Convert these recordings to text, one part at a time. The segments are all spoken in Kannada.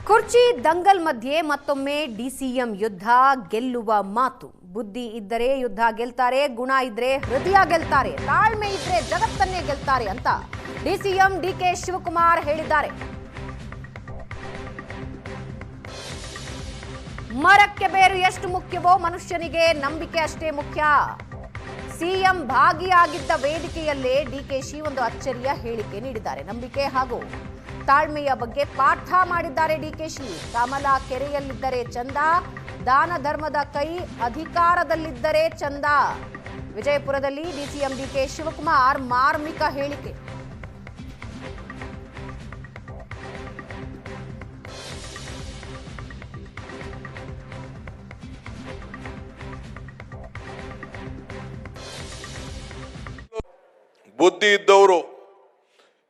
ಕುರ್ಚಿ ದಂಗಲ್ ಮಧ್ಯೆ ಮತ್ತೊಮ್ಮೆ ಡಿಸಿಎಂ ಯುದ್ಧ ಗೆಲ್ಲುವ ಮಾತು. ಬುದ್ಧಿ ಇದ್ದರೆ ಯುದ್ಧ ಗೆಲ್ತಾರೆ, ಗುಣ ಇದ್ರೆ ಹೃದಯ ಗೆಲ್ತಾರೆ, ತಾಳ್ಮೆ ಇದ್ರೆ ಜಗತ್ತನ್ನೇ ಗೆಲ್ತಾರೆ ಅಂತ ಡಿಸಿಎಂ ಡಿಕೆ ಶಿವಕುಮಾರ್ ಹೇಳಿದ್ದಾರೆ. ಮರಕ್ಕೆ ಬೇರು ಎಷ್ಟು ಮುಖ್ಯವೋ ಮನುಷ್ಯನಿಗೆ ನಂಬಿಕೆ ಅಷ್ಟೇ ಮುಖ್ಯ. ಸಿಎಂ ಭಾಗಿಯಾಗಿದ್ದ ವೇದಿಕೆಯಲ್ಲೇ ಡಿಕೆಶಿ ಒಂದು ಅಚ್ಚರಿಯ ಹೇಳಿಕೆ ನೀಡಿದ್ದಾರೆ. ನಂಬಿಕೆ ಹಾಗೂ ತಾಳ್ಮೆಯ ಬಗ್ಗೆ ಪಾಠ ಮಾಡಿದ್ದಾರೆ ಡಿಕೆಶಿ. ಕಮಲ ಕೆರೆಯಲ್ಲಿದ್ದರೆ ಚಂದ, ದಾನ ಧರ್ಮದ ಕೈ ಅಧಿಕಾರದಲ್ಲಿದ್ದರೆ ಚಂದ. ವಿಜಯಪುರದಲ್ಲಿ ಡಿಸಿಎಂ ಡಿಕೆ ಶಿವಕುಮಾರ್ ಮಾರ್ಮಿಕ ಹೇಳಿಕೆ. ಬುದ್ಧಿ ಇದ್ದವರು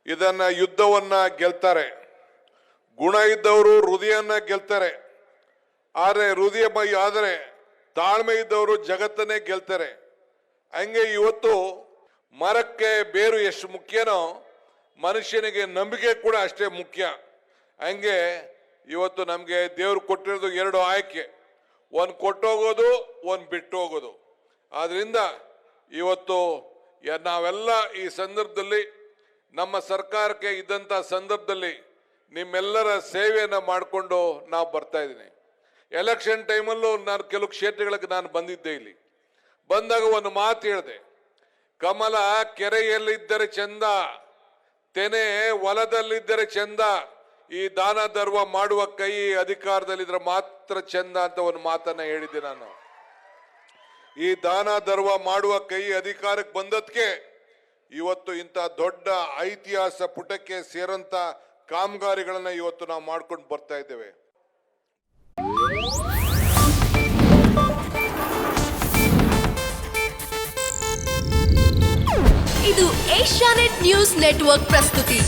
ಇದನ್ನ ಯುದ್ಧವನ್ನ ಗೆಲ್ತಾರೆ, ಗುಣ ಇದ್ದವರು ಹೃದಯನ ಗೆಲ್ತಾರೆ. ಆದರೆ ತಾಳ್ಮೆ ಇದ್ದವರು ಜಗತ್ತನ್ನೇ ಗೆಲ್ತಾರೆ. ಹಂಗೆ ಇವತ್ತು ಮರಕ್ಕೆ ಬೇರು ಎಷ್ಟು ಮುಖ್ಯನೋ ಮನುಷ್ಯನಿಗೆ ನಂಬಿಕೆ ಕೂಡ ಅಷ್ಟೇ ಮುಖ್ಯ. ಹಂಗೆ ಇವತ್ತು ನಮಗೆ ದೇವ್ರು ಕೊಟ್ಟಿರೋದು ಎರಡು ಆಯ್ಕೆ, ಒಂದು ಕೊಟ್ಟೋಗೋದು, ಒಂದು ಬಿಟ್ಟು ಹೋಗೋದು. ಆದ್ರಿಂದ ಇವತ್ತು ನಾವೆಲ್ಲ ಈ ಸಂದರ್ಭದಲ್ಲಿ ನಮ್ಮ ಸರ್ಕಾರಕ್ಕೆ ಇದ್ದಂಥ ಸಂದರ್ಭದಲ್ಲಿ ನಿಮ್ಮೆಲ್ಲರ ಸೇವೆಯನ್ನು ಮಾಡಿಕೊಂಡು ನಾವು ಬರ್ತಾ ಇದ್ದೀನಿ. ಎಲೆಕ್ಷನ್ ಟೈಮಲ್ಲೂ ನಾನು ಕೆಲವು ಕ್ಷೇತ್ರಗಳಿಗೆ ನಾನು ಬಂದಿದ್ದೆ. ಇಲ್ಲಿ ಬಂದಾಗ ಒಂದು ಮಾತು ಹೇಳಿದೆ, ಕಮಲ ಕೆರೆಯಲ್ಲಿದ್ದರೆ ಚಂದ, ತೆನೆ ಹೊಲದಲ್ಲಿದ್ದರೆ ಚಂದ, ಈ ದಾನ ಧರ್ಮ ಮಾಡುವ ಕೈ ಅಧಿಕಾರದಲ್ಲಿದ್ರೆ ಮಾತ್ರ ಚಂದ ಅಂತ ಒಂದು ಮಾತನ್ನ ಹೇಳಿದ್ದೆ ನಾನು. ಈ ದಾನ ಧರ್ಮ ಮಾಡುವ ಕೈ ಅಧಿಕಾರಕ್ಕೆ ಬಂದದ್ಕೆ ಇವತ್ತು ಇಂಥ ದೊಡ್ಡ ಐತಿಹಾಸ ಪುಟಕ್ಕೆ ಸೇರಂತ ಕಾಮಗಾರಿಗಳನ್ನ ಇವತ್ತು ನಾವು ಮಾಡ್ಕೊಂಡು ಬರ್ತಾ ಇದ್ದೇವೆ. ಇದು ಏಷ್ಯಾನೆಟ್ ನ್ಯೂಸ್ ನೆಟ್ವರ್ಕ್ ಪ್ರಸ್ತುತಿ.